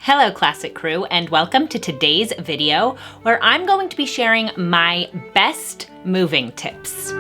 Hello Classic Crew, and welcome to today's video where I'm going to be sharing my best moving tips.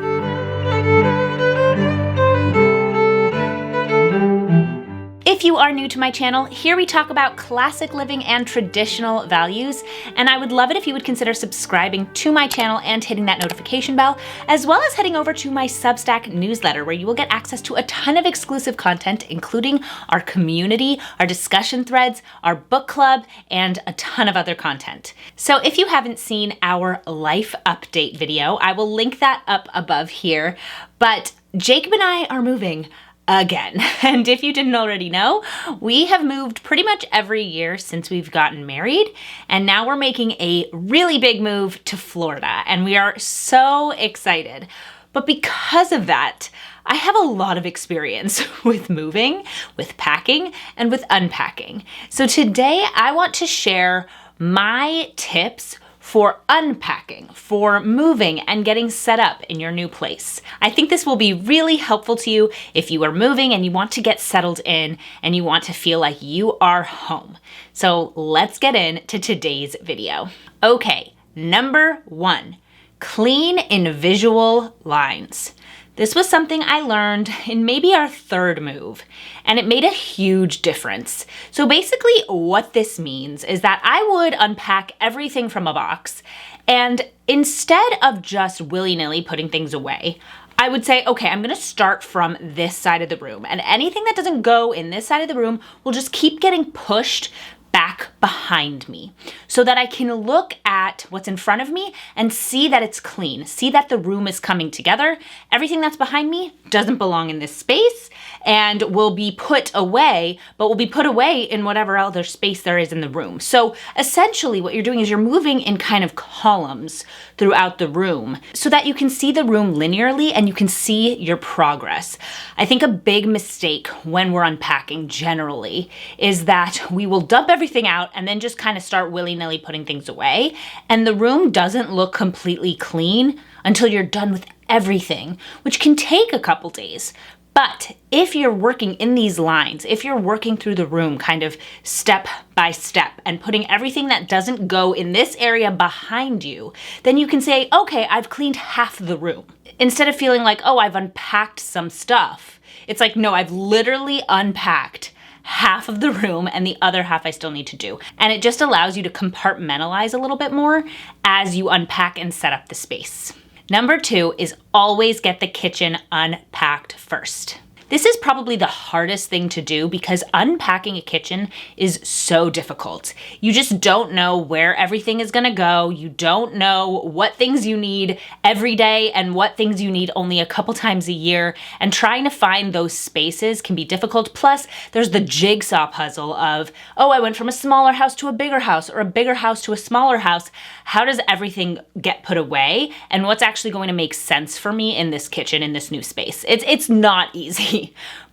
If you are new to my channel, here we talk about classic living and traditional values, and I would love it if you would consider subscribing to my channel and hitting that notification bell, as well as heading over to my Substack newsletter where you will get access to a ton of exclusive content, including our community, our discussion threads, our book club, and a ton of other content. So if you haven't seen our life update video, I will link that up above here, but Jacob and I are moving again. And if you didn't already know, we have moved pretty much every year since we've gotten married. And now we're making a really big move to Florida. And we are so excited. But because of that, I have a lot of experience with moving, with packing, and with unpacking. So today I want to share my tips for unpacking, for moving and getting set up in your new place. I think this will be really helpful to you if you are moving and you want to get settled in and you want to feel like you are home. So let's get into today's video. Okay, number 1, clean in visual lines. This was something I learned in maybe our third move, and it made a huge difference. So basically what this means is that I would unpack everything from a box, and instead of just willy-nilly putting things away, I would say, okay, I'm gonna start from this side of the room, and anything that doesn't go in this side of the room will just keep getting pushed back behind me so that I can look at what's in front of me and see that it's clean, see that the room is coming together. Everything that's behind me doesn't belong in this space and will be put away, but will be put away in whatever other space there is in the room. So essentially what you're doing is you're moving in kind of columns throughout the room so that you can see the room linearly and you can see your progress. I think a big mistake when we're unpacking generally is that we will dump everything out and then just kind of start willy-nilly putting things away. And the room doesn't look completely clean until you're done with everything, which can take a couple days. But if you're working in these lines, if you're working through the room kind of step by step and putting everything that doesn't go in this area behind you, then you can say, okay, I've cleaned half the room. Instead of feeling like, oh, I've unpacked some stuff. It's like, no, I've literally unpacked half of the room and the other half I still need to do. And it just allows you to compartmentalize a little bit more as you unpack and set up the space. Number 2 is always get the kitchen unpacked first. This is probably the hardest thing to do because unpacking a kitchen is so difficult. You just don't know where everything is gonna go. You don't know what things you need every day and what things you need only a couple times a year. And trying to find those spaces can be difficult. Plus, there's the jigsaw puzzle of, oh, I went from a smaller house to a bigger house or a bigger house to a smaller house. How does everything get put away? And what's actually going to make sense for me in this kitchen, in this new space? It's not easy.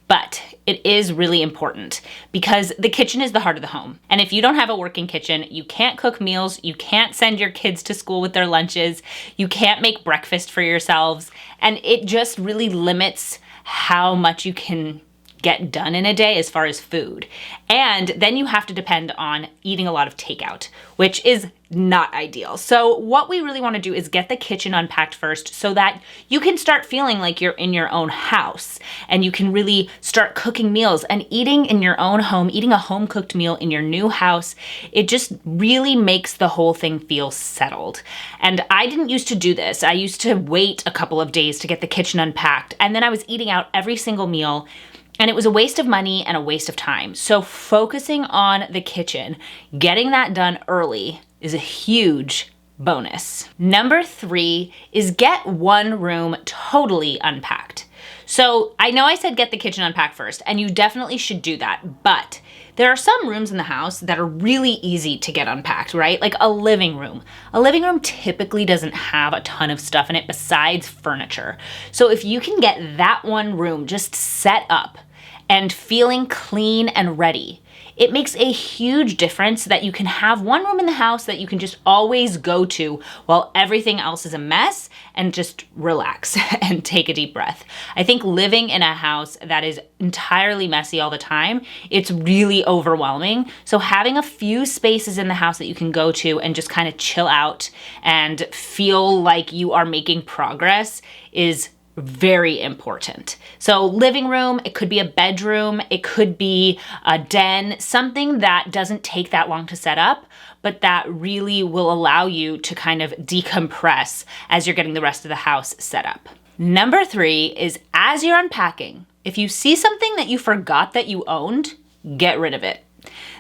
But it is really important because the kitchen is the heart of the home. And if you don't have a working kitchen, you can't cook meals, you can't send your kids to school with their lunches, you can't make breakfast for yourselves, and it just really limits how much you can get done in a day as far as food. And then you have to depend on eating a lot of takeout, which is not ideal. So what we really want to do is get the kitchen unpacked first so that you can start feeling like you're in your own house and you can really start cooking meals and eating in your own home, eating a home cooked meal in your new house. It just really makes the whole thing feel settled. And I didn't used to do this. I used to wait a couple of days to get the kitchen unpacked, and then I was eating out every single meal. And it was a waste of money and a waste of time. So focusing on the kitchen, getting that done early is a huge bonus. Number 3 is get one room totally unpacked. So I know I said get the kitchen unpacked first, and you definitely should do that, but there are some rooms in the house that are really easy to get unpacked, right? Like a living room. A living room typically doesn't have a ton of stuff in it besides furniture. So if you can get that one room just set up and feeling clean and ready, it makes a huge difference that you can have one room in the house that you can just always go to while everything else is a mess and just relax and take a deep breath. I think living in a house that is entirely messy all the time, it's really overwhelming. So having a few spaces in the house that you can go to and just kind of chill out and feel like you are making progress is very important. So living room, it could be a bedroom, it could be a den, something that doesn't take that long to set up, but that really will allow you to kind of decompress as you're getting the rest of the house set up. Number 3 is as you're unpacking, if you see something that you forgot that you owned, get rid of it.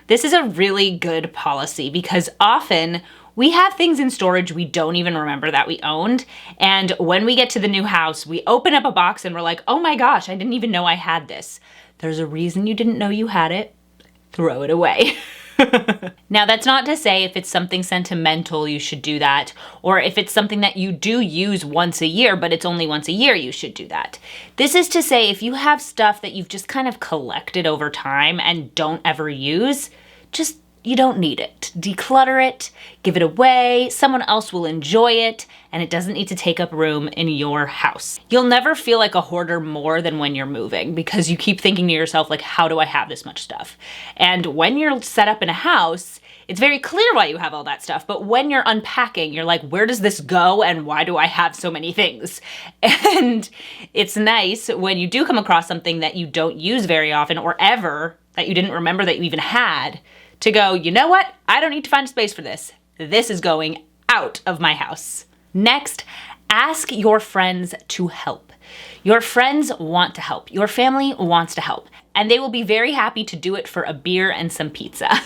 This is a really good policy because often we have things in storage we don't even remember that we owned. And when we get to the new house, we open up a box and we're like, oh my gosh, I didn't even know I had this. There's a reason you didn't know you had it. Throw it away. Now, that's not to say if it's something sentimental, you should do that. Or if it's something that you do use once a year, but it's only once a year, you should do that. This is to say if you have stuff that you've just kind of collected over time and don't ever use, you don't need it. Declutter it, give it away, someone else will enjoy it, and it doesn't need to take up room in your house. You'll never feel like a hoarder more than when you're moving because you keep thinking to yourself, like, how do I have this much stuff? And when you're set up in a house, it's very clear why you have all that stuff. But when you're unpacking, you're like, where does this go and why do I have so many things? And it's nice when you do come across something that you don't use very often or ever, that you didn't remember that you even had, to go, you know what? I don't need to find a space for this. This is going out of my house. Next, ask your friends to help. Your friends want to help. Your family wants to help. And they will be very happy to do it for a beer and some pizza.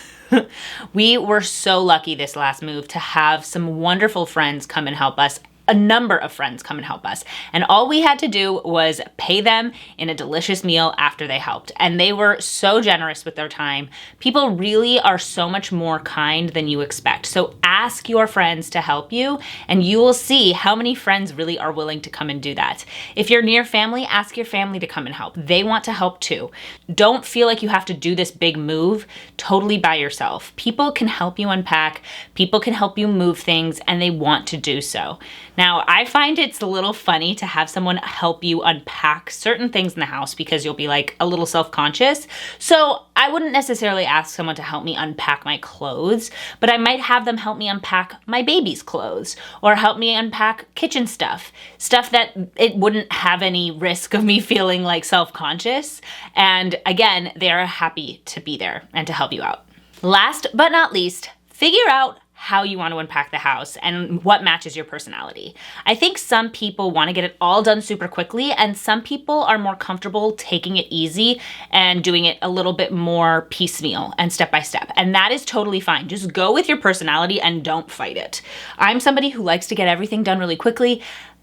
We were so lucky this last move to have some wonderful friends come and help us. A number of friends come and help us. And all we had to do was pay them in a delicious meal after they helped. And they were so generous with their time. People really are so much more kind than you expect. So ask your friends to help you and you will see how many friends really are willing to come and do that. If you're near family, ask your family to come and help. They want to help too. Don't feel like you have to do this big move totally by yourself. People can help you unpack. People can help you move things and they want to do so. Now, I find it's a little funny to have someone help you unpack certain things in the house because you'll be like a little self-conscious. So I wouldn't necessarily ask someone to help me unpack my clothes, but I might have them help me unpack my baby's clothes or help me unpack kitchen stuff that it wouldn't have any risk of me feeling like self-conscious. And again, they're happy to be there and to help you out. Last but not least, figure out how you want to unpack the house and what matches your personality. I think some people want to get it all done super quickly and some people are more comfortable taking it easy and doing it a little bit more piecemeal and step by step. And that is totally fine. Just go with your personality and don't fight it. I'm somebody who likes to get everything done really quickly.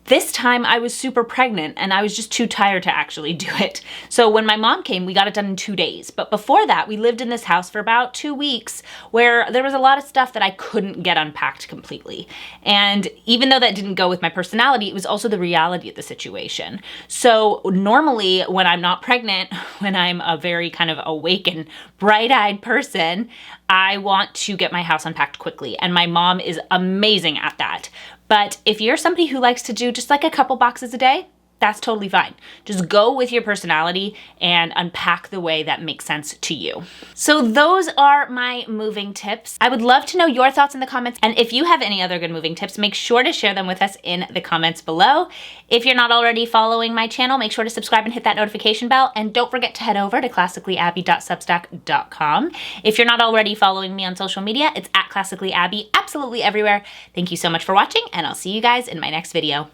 This time I was super pregnant and I was just too tired to actually do it. So when my mom came, we got it done in 2 days. But before that, we lived in this house for about 2 weeks where there was a lot of stuff that I couldn't get unpacked completely. And even though that didn't go with my personality, it was also the reality of the situation. So normally when I'm not pregnant, when I'm a very kind of awake and bright-eyed person, I want to get my house unpacked quickly. And my mom is amazing at that. But if you're somebody who likes to do just like a couple boxes a day, that's totally fine. Just go with your personality and unpack the way that makes sense to you. So those are my moving tips. I would love to know your thoughts in the comments. And if you have any other good moving tips, make sure to share them with us in the comments below. If you're not already following my channel, make sure to subscribe and hit that notification bell. And don't forget to head over to classicallyabby.substack.com. If you're not already following me on social media, it's @classicallyabby absolutely everywhere. Thank you so much for watching and I'll see you guys in my next video.